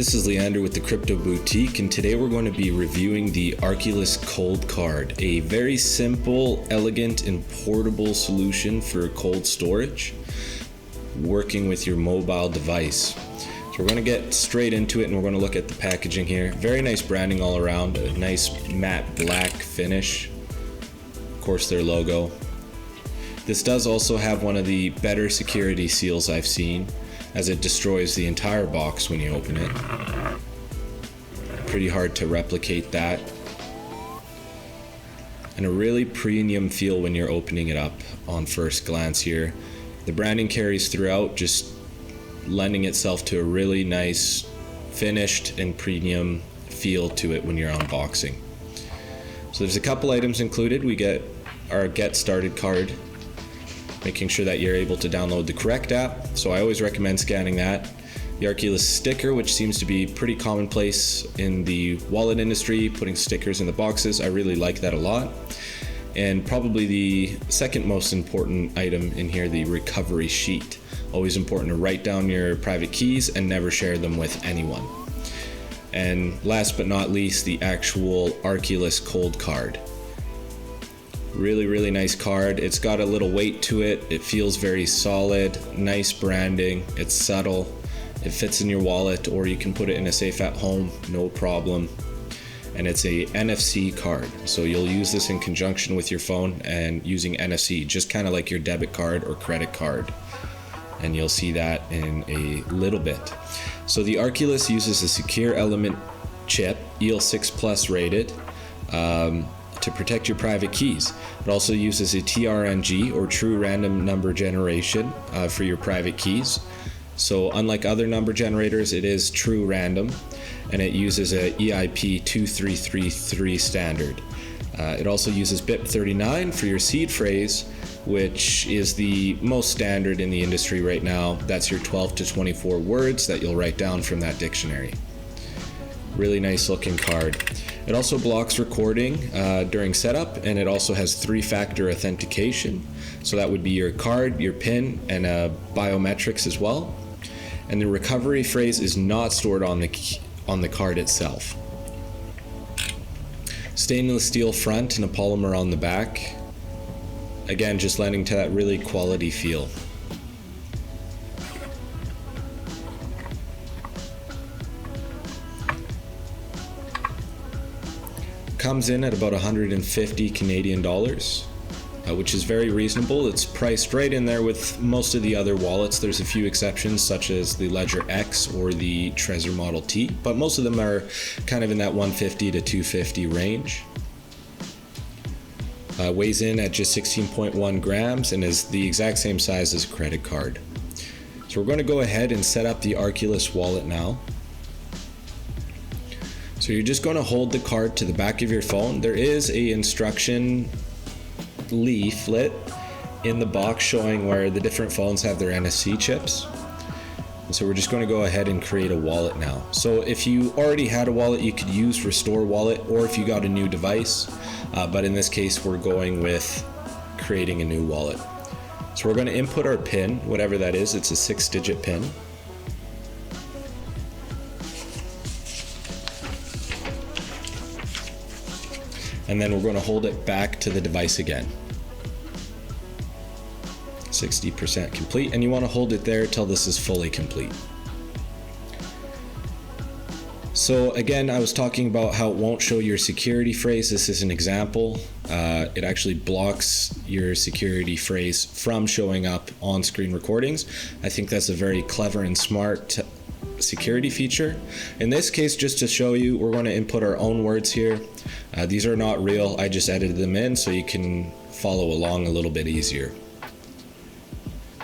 This is Leander with the Crypto Boutique, and today we're going to be reviewing the Arculus Cold Card, a very simple, elegant, and portable solution for cold storage, working with your mobile device. So we're going to get straight into it, and we're going to look at the packaging here. Very nice branding all around, a nice matte black finish, of course their logo. This does also have one of the better security seals I've seen, as it destroys the entire box when you open it. Pretty hard to replicate that. And a really premium feel when you're opening it up on first glance here. The branding carries throughout, just lending itself to a really nice finished and premium feel to it when you're unboxing. So there's a couple items included. We get our Get Started card, making sure that you're able to download the correct app. So I always recommend scanning that. The Arculus sticker, which seems to be pretty commonplace in the wallet industry, putting stickers in the boxes. I really like that a lot. And probably the second most important item in here, the recovery sheet. Always important to write down your private keys and never share them with anyone. And last but not least, the actual Arculus Cold Card. Really nice card. It's got a little weight to it. It feels very solid, nice branding. It's subtle. It fits in your wallet, or you can put it in a safe at home, no problem. And it's a NFC card. So you'll use this in conjunction with your phone and using NFC, just kind of like your debit card or credit card. And you'll see that in a little bit. So the Arculus uses a secure element chip, EL6 Plus rated, to protect your private keys. It also uses a TRNG, or true random number generation, for your private keys. So unlike other number generators, it is true random, and it uses a EIP 2333 standard. It also uses BIP39 for your seed phrase, which is the most standard in the industry right now. That's your 12 to 24 words that you'll write down from that dictionary. Really nice looking card. It also blocks recording during setup, and it also has 3-factor authentication. So that would be your card, your PIN, and biometrics as well. And the recovery phrase is not stored on the card itself. Stainless steel front and a polymer on the back. Again, just lending to that really quality feel. Comes in at about 150 Canadian dollars, which is very reasonable. It's priced right in there with most of the other wallets. There's a few exceptions, such as the Ledger X or the Trezor Model T, but most of them are kind of in that 150 to 250 range. Weighs in at just 16.1 grams and is the exact same size as a credit card. So we're going to go ahead and set up the Arculus wallet now. So you're just going to hold the card to the back of your phone. There is an instruction leaflet in the box showing where the different phones have their NFC chips. And so we're just going to go ahead and create a wallet now. So if you already had a wallet, you could use Restore Wallet, or if you got a new device. But in this case, we're going with creating a new wallet. So we're going to input our PIN, whatever that is. It's a 6-digit PIN. And then we're going to hold it back to the device again. 60% complete, and you want to hold it there till this is fully complete. So again, I was talking about how it won't show your security phrase. This is an example. It actually blocks your security phrase from showing up on screen recordings. I think that's a very clever and smart security feature. In this case, just to show you, we're going to input our own words here. These are not real. I just edited them in so you can follow along a little bit easier.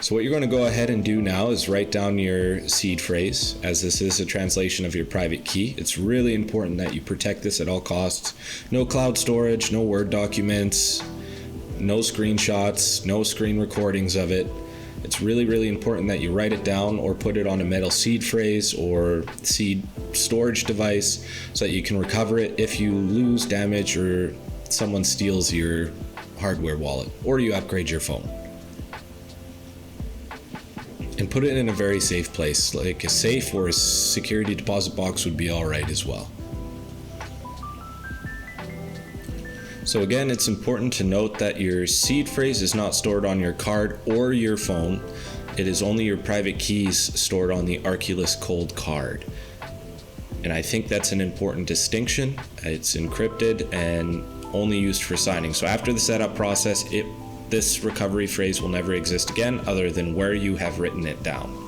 So what you're going to go ahead and do now is write down your seed phrase, as this is a translation of your private key. It's really important that you protect this at all costs. No cloud storage, no Word documents, no screenshots, no screen recordings of it. It's really important that you write it down or put it on a metal seed phrase or seed storage device so that you can recover it if you lose, damage, or someone steals your hardware wallet, or you upgrade your phone. and put it in a very safe place. Like a safe or a security deposit box would be all right as well. So again, it's important to note that your seed phrase is not stored on your card or your phone. It is only your private keys stored on the Arculus Cold Card. And I think that's an important distinction. It's encrypted and only used for signing. So after the setup process, this recovery phrase will never exist again other than where you have written it down.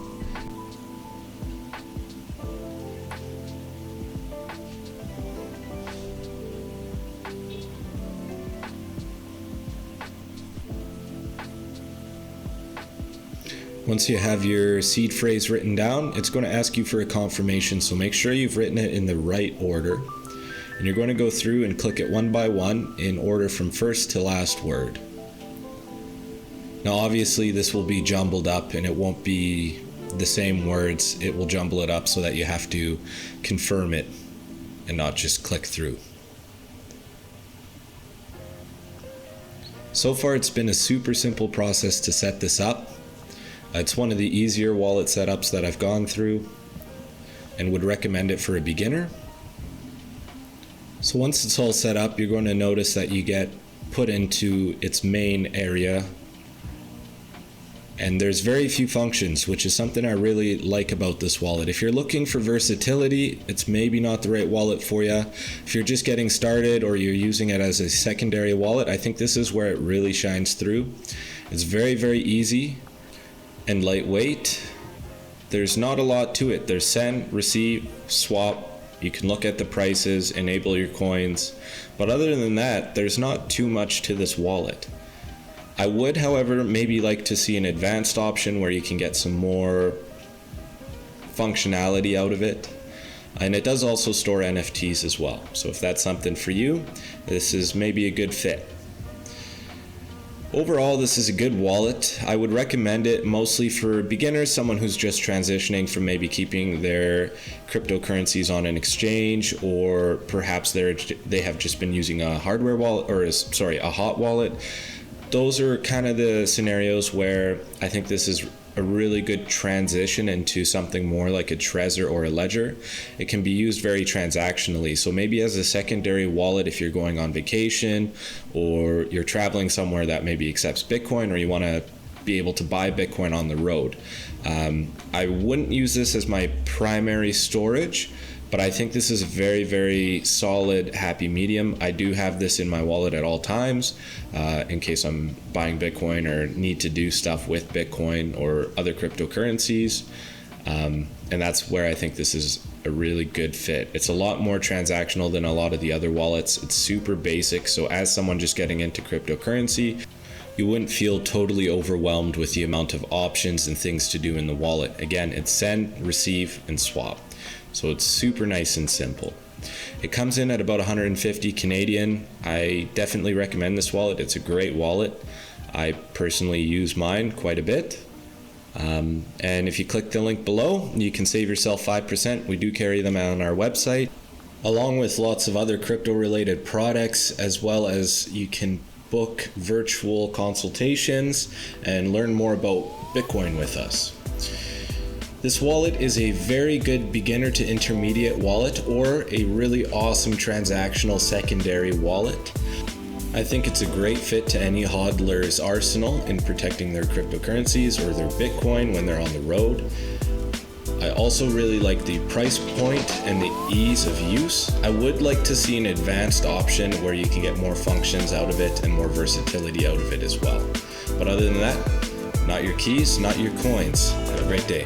Once you have your seed phrase written down, it's going to ask you for a confirmation, so make sure you've written it in the right order. And you're going to go through and click it one by one in order from first to last word. Now obviously this will be jumbled up and it won't be the same words. It will jumble it up so that you have to confirm it and not just click through. So far it's been a super simple process to set this up. It's one of the easier wallet setups that I've gone through and would recommend it for a beginner. So once it's all set up, you're going to notice that you get put into its main area. And there's very few functions, which is something I really like about this wallet. If you're looking for versatility, it's maybe not the right wallet for you. If you're just getting started or you're using it as a secondary wallet, I think this is where it really shines through. It's very, very easy and lightweight. There's not a lot to it. There's send, receive, swap. You can look at the prices, enable your coins. But other than that, there's not too much to this wallet. I would, however, maybe like to see an advanced option where you can get some more functionality out of it. And it does also store NFTs as well. So if that's something for you, this is maybe a good fit. Overall, this is a good wallet. I would recommend it mostly for beginners, someone who's just transitioning from maybe keeping their cryptocurrencies on an exchange, or perhaps they have just been using a hardware wallet, or a hot wallet. Those are kind of the scenarios where I think this is a really good transition into something more like a Trezor or a Ledger. It can be used very transactionally. So maybe as a secondary wallet, if you're going on vacation or you're traveling somewhere that maybe accepts Bitcoin, or you want to be able to buy Bitcoin on the road. I wouldn't use this as my primary storage, but I think this is a very, very solid happy medium. I do have this in my wallet at all times in case I'm buying Bitcoin or need to do stuff with Bitcoin or other cryptocurrencies. And that's where I think this is a really good fit. It's a lot more transactional than a lot of the other wallets. It's super basic. So as someone just getting into cryptocurrency, you wouldn't feel totally overwhelmed with the amount of options and things to do in the wallet. Again, it's send, receive, and swap. So it's super nice and simple. It comes in at about 150 Canadian. I definitely recommend this wallet. It's a great wallet. I personally use mine quite a bit. And if you click the link below, you can save yourself 5%. We do carry them on our website, along with lots of other crypto related products, as well as you can book virtual consultations and learn more about Bitcoin with us. This wallet is a very good beginner to intermediate wallet, or a really awesome transactional secondary wallet. I think it's a great fit to any hodler's arsenal in protecting their cryptocurrencies or their Bitcoin when they're on the road. I also really like the price point and the ease of use. I would like to see an advanced option where you can get more functions out of it and more versatility out of it as well. But other than that, not your keys, not your coins. Have a great day.